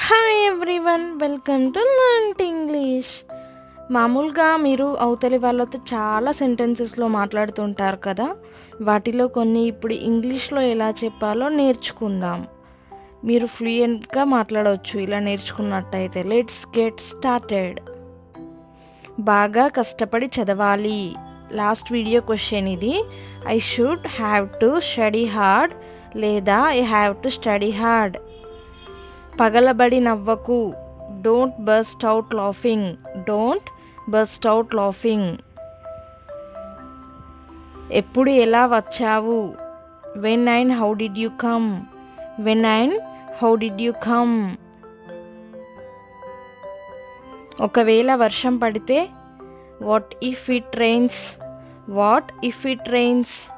Hi everyone, welcome to learn English. మామూలుగా మీరు అవతలి వాళ్ళతో చాలా సెంటెన్సెస్లో మాట్లాడుతుంటారు కదా, వాటిలో కొన్ని ఇప్పుడు ఇంగ్లీష్లో ఎలా చెప్పాలో నేర్చుకుందాం. మీరు ఫ్లూయెంట్గా మాట్లాడవచ్చు ఇలా నేర్చుకున్నట్టయితే. Let's get started. బాగా కష్టపడి చదవాలి. లాస్ట్ వీడియో క్వశ్చన్ ఇది. I should have to study hard లేదా I have to study hard. పగలబడి నవ్వకు. Don't burst out laughing. Don't burst out laughing. ఎప్పుడు ఎలా వచ్చావు. When and how did you come. When and how did you come. ఒకవేళ వర్షం పడితే. What if it rains. What if it rains.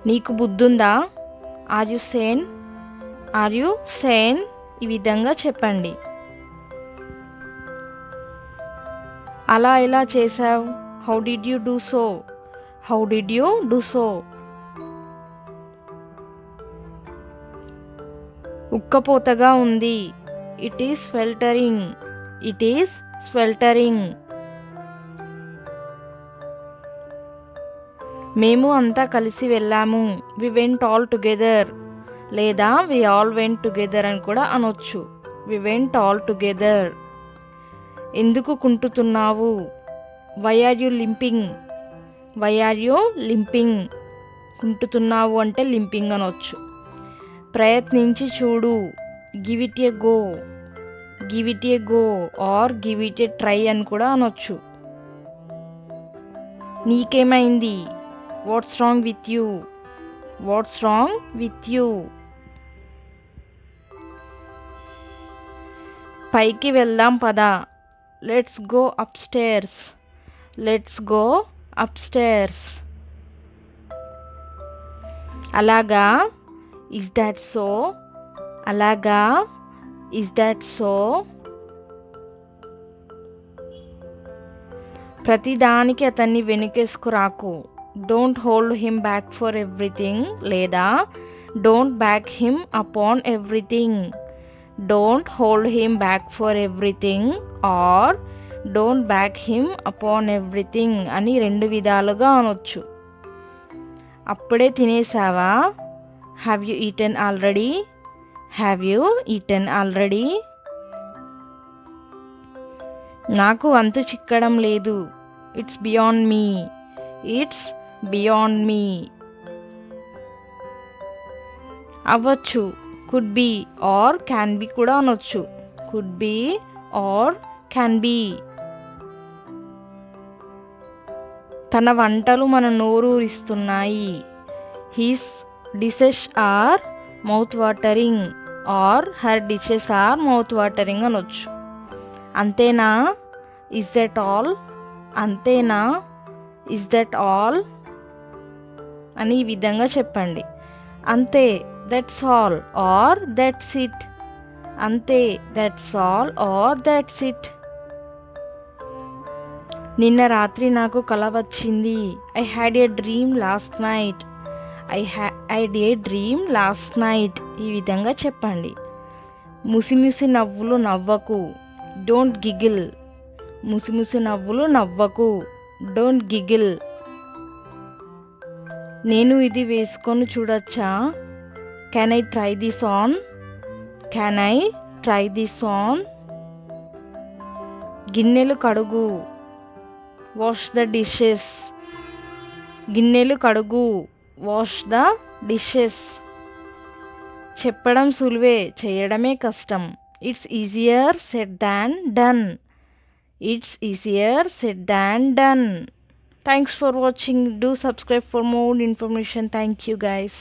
నీకు బుద్ధుందా. Are you sane. Are you sane. ఈ విధంగా చెప్పండి. అలా ఎలా చేసావు. How did you do so. How did you do so. ఉక్కపోతగా ఉంది. It is sweltering. It is sweltering. మేము అంతా కలిసి వెళ్ళాము. వి వెంట్ ఆల్ టుగెదర్ లేదా వి ఆల్ వెంట్ టుగెదర్ అని కూడా అనొచ్చు. We went all together. ఎందుకు కుంటుతున్నావు. Why are you limping. Why are you limping. కుంటుతున్నావు అంటే లింపింగ్ అనొచ్చు. ప్రయత్నించి చూడు. Give it a go. Give it a go or give it a try అని కూడా అనొచ్చు. నీకేమైంది. What's wrong with you. What's wrong with you. పైకి వెళ్దాం పదా. Let's go upstairs. Let's go upstairs. అలాగా. Is that so. అలాగా. Is that so. ప్రతిదానికి అతన్ని వెనుకేసుకురాకు. Don't hold him back for everything లేదా don't back him upon everything. Don't hold him back for everything or don't back him upon everything అని రెండు విధాలుగా అనొచ్చు. అప్పుడే తినేసావా. Have you eaten already. Have you eaten already. నాకు అంతు చిక్కడం లేదు. It's beyond me. It's beyond me. అవ్వచ్చు. Could be or can be కూడా అనొచ్చు. Could be or can be. తన వంటలు మన నోరూరిస్తున్నాయి. His dishes are mouth watering or her dishes are mouth watering అనొచ్చు. అంతేనా. Is that all. అంతేనా. ఇస్ దట్ ఆల్ అని ఈ విధంగా చెప్పండి. అంతే. That's all or that's it. అంతే. That's all or that's it. నిన్న రాత్రి నాకు కల వచ్చింది. I had a dream last night. I had a dream last night. ఈ విధంగా చెప్పండి. ముసిముసి నవ్వులు నవ్వకు. Don't giggle. ముసిముసి నవ్వులు నవ్వకు. Don't giggle. నేను ఇది వేసుకొని చూడొచ్చా. Can I try this on. Can I try this on. గిన్నెలు కడుగు. Wash the dishes. గిన్నెలు కడుగు. Wash the dishes. చెప్పడం సులువే, చేయడమే కష్టం. It's easier said than done. It's easier said than done. Thanks for watching. Do subscribe for more information. Thank you guys.